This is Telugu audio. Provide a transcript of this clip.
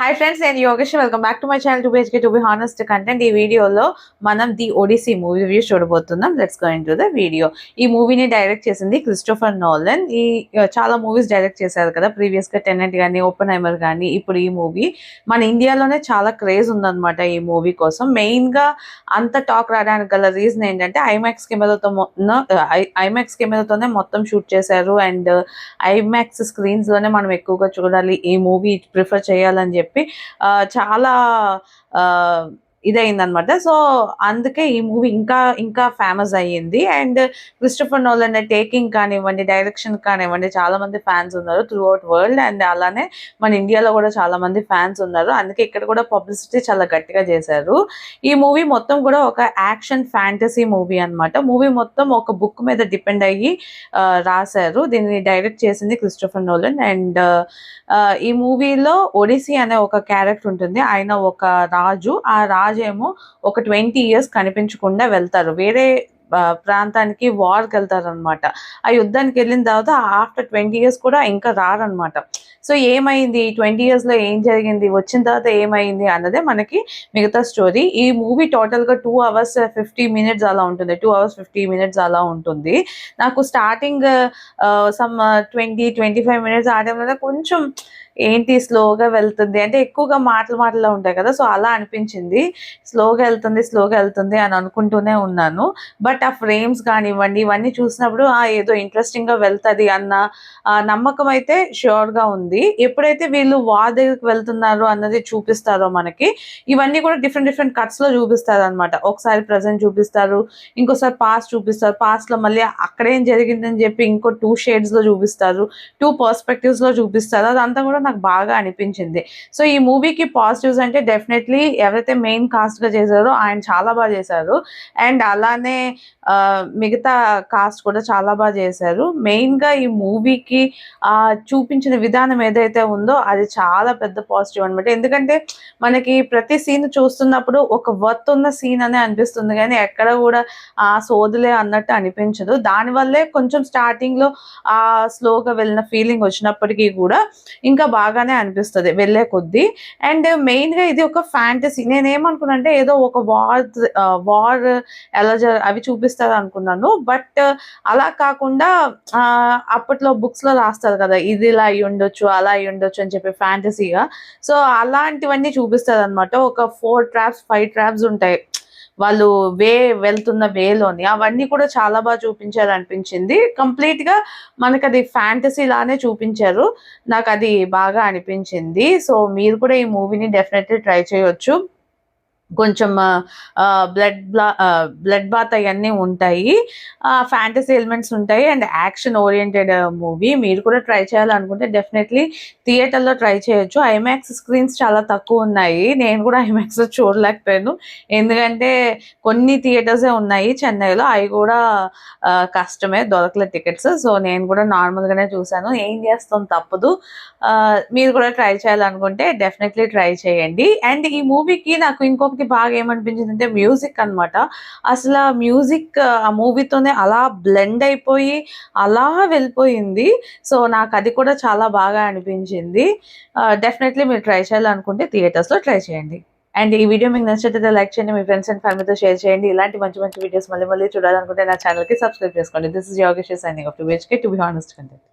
Hi friends, నేను Yogesh. Welcome back to my channel to బేస్కే టు బి హానెస్ట్ కంటెంట్. ఈ వీడియోలో మనం ది ఒడిసీ మూవీ రివ్యూ చూడబోతున్నాం. Let's go into the video. ఈ మూవీని డైరెక్ట్ చేసింది క్రిస్టోఫర్ నోలన్. చాలా మూవీస్ డైరెక్ట్ చేశారు కదా, ప్రీవియస్ గా టెనెంట్ కానీ, ఓపెన్హైమర్ కానీ. ఇప్పుడు ఈ మూవీ మన ఇండియాలోనే చాలా క్రేజ్ ఉందన్నమాట ఈ మూవీ కోసం. మెయిన్ గా అంత టాక్ రావడానికి గల రీజన్ ఏంటంటే ఐమాక్స్ కెమెరాతోనే మొత్తం షూట్ చేశారు. అండ్ ఐమాక్స్ స్క్రీన్స్ లోనే మనం ఎక్కువగా చూడాలి, ఈ మూవీ ప్రిఫర్ చేయాలని చెప్పి చాలా ఇదైందనమాట. సో అందుకే ఈ మూవీ ఇంకా ఇంకా ఫేమస్ అయ్యింది. అండ్ క్రిస్టోఫర్ నోలన్ టేకింగ్ కానివ్వండి, డైరెక్షన్ కానివ్వండి, చాలా మంది ఫ్యాన్స్ ఉన్నారు త్రూ అవుట్ వరల్డ్. అండ్ అలానే మన ఇండియాలో కూడా చాలా మంది ఫ్యాన్స్ ఉన్నారు. అందుకే ఇక్కడ కూడా పబ్లిసిటీ చాలా గట్టిగా చేశారు. ఈ మూవీ మొత్తం కూడా ఒక యాక్షన్ ఫ్యాంటసీ మూవీ అనమాట. మూవీ మొత్తం ఒక బుక్ మీద డిపెండ్ అయ్యి రాశారు. దీన్ని డైరెక్ట్ చేసింది క్రిస్టోఫర్ నోలన్. అండ్ ఈ మూవీలో ఒడిసీ అనే ఒక క్యారెక్టర్ ఉంటుంది. ఆయన ఒక రాజు. ఆ రాజు ఏమో ఒక 20 years కనిపించకుండా వెళ్తారు, వేరే ప్రాంతానికి వార్కి వెళ్తారు అనమాట. ఆ యుద్ధానికి వెళ్ళిన తర్వాత ఆఫ్టర్ 20 years కూడా ఇంకా రారనమాట. సో ఏమైంది 20 years లో, ఏం జరిగింది, వచ్చిన తర్వాత ఏమైంది అన్నదే మనకి మిగతా స్టోరీ. ఈ మూవీ టోటల్ గా 2 hours 50 minutes అలా ఉంటుంది. 2 hours 50 minutes అలా ఉంటుంది. నాకు స్టార్టింగ్ సమ్ 20-25 minutes ఆ టైంలో కొంచెం ఏంటి స్లోగా వెళ్తుంది అంటే, ఎక్కువగా మాటలు ఉంటాయి కదా, సో అలా అనిపించింది. స్లోగా వెళ్తుంది అని అనుకుంటూనే ఉన్నాను. బట్ ఆ ఫ్రేమ్స్ కానివ్వండి, ఇవన్నీ చూసినప్పుడు ఏదో ఇంట్రెస్టింగ్ గా వెళ్తుంది అన్న నమ్మకం అయితే ష్యూర్ గా ఉంది. ఎప్పుడైతే వీళ్ళు వార్ దగ్గరికి వెళ్తున్నారు అన్నది చూపిస్తారో మనకి, ఇవన్నీ కూడా డిఫరెంట్ కట్స్ లో చూపిస్తారు అనమాట. ఒకసారి ప్రజెంట్ చూపిస్తారు, ఇంకోసారి పాస్ట్ చూపిస్తారు, పాస్ట్ లో మళ్ళీ అక్కడేం జరిగిందని చెప్పి ఇంకో 2 shades లో చూపిస్తారు, 2 perspectives లో చూపిస్తారు. అదంతా కూడా నాకు బాగా అనిపించింది. సో ఈ మూవీకి పాజిటివ్స్ అంటే డెఫినెట్లీ ఎవరైతే మెయిన్ కాస్ట్ గా చేశారో ఆయన చాలా బాగా చేశారు. అండ్ అలానే మిగతా కాస్ట్ కూడా చాలా బాగా చేశారు. మెయిన్ గా ఈ మూవీకి చూపించిన విధానం ఏదైతే ఉందో అది చాలా పెద్ద పాజిటివ్ అనమాట. ఎందుకంటే మనకి ప్రతి సీన్ చూస్తున్నప్పుడు ఒక వర్త్ ఉన్న సీన్ అనే అనిపిస్తుంది, కానీ ఎక్కడ కూడా సోదులే అన్నట్టు అనిపించదు. దానివల్లే కొంచెం స్టార్టింగ్ లో స్లోగా వెళ్ళిన ఫీలింగ్ వచ్చినప్పటికీ కూడా ఇంకా బాగానే అనిపిస్తుంది వెళ్ళే కొద్దీ. అండ్ మెయిన్ గా ఇది ఒక ఫ్యాంటసీ. నేనేమనుకున్నానంటే ఏదో ఒక వార్ ఎలా అవి చూపిస్తారు అనుకున్నాను. బట్ అలా కాకుండా అప్పట్లో బుక్స్ లో రాస్తారు కదా, ఇది ఇలా అయి ఉండొచ్చు, అలా అయి ఉండొచ్చు అని చెప్పి ఫ్యాంటసీగా. సో అలాంటివన్నీ చూపిస్తారు అనమాట. ఒక 4 traps 5 traps ఉంటాయి వాళ్ళు వెళ్తున్న వేలోని. అవన్నీ కూడా చాలా బాగా చూపించారు అనిపించింది. కంప్లీట్ గా మనకు అది ఫ్యాంటసీ లానే చూపించారు. నాకు అది బాగా అనిపించింది. సో మీరు కూడా ఈ మూవీని డెఫినెట్లీ ట్రై చేయొచ్చు. కొంచెం బ్లడ్ బాత్ అవన్నీ ఉంటాయి, ఫ్యాంటసీ ఎలిమెంట్స్ ఉంటాయి, అండ్ యాక్షన్ ఓరియంటెడ్ మూవీ. మీరు కూడా ట్రై చేయాలనుకుంటే డెఫినెట్లీ థియేటర్లో ట్రై చేయొచ్చు. ఐమాక్స్ స్క్రీన్స్ చాలా తక్కువ ఉన్నాయి. నేను కూడా ఐమాక్స్లో చూడలేకపోయాను, ఎందుకంటే కొన్ని థియేటర్సే ఉన్నాయి చెన్నైలో, అవి కూడా కష్టమే, దొరకలేదు టికెట్స్. సో నేను కూడా నార్మల్గానే చూసాను. ఏం చేస్తాం, తప్పదు. మీరు కూడా ట్రై చేయాలనుకుంటే డెఫినెట్లీ ట్రై చేయండి. అండ్ ఈ మూవీకి నాకు ఇంకొకటి బాగా ఏమనిపించింది అంటే మ్యూజిక్ అనమాట. అసలు ఆ మ్యూజిక్ ఆ మూవీతోనే అలా బ్లెండ్ అయిపోయి అలా వెళ్ళిపోయింది. సో నాకు అది కూడా చాలా బాగా అనిపించింది. డెఫినెట్లీ మీరు ట్రై చేయాలనుకుంటే థియేటర్స్లో ట్రై చేయండి. అండ్ ఈ వీడియో మీకు నచ్చినట్లయితే లైక్ చేయండి, మీ ఫ్రెండ్స్ అండ్ ఫ్యామిలీతో షేర్ చేయండి. ఇలాంటి మంచి వీడియోస్ మళ్ళీ చూడాలనుకుంటే నా ఛానల్కి సబ్స్క్రైబ్ చేసుకోండి. This is Yogesh signing off to బేస్కే టు బి హానెస్ట్ కంటెంట్.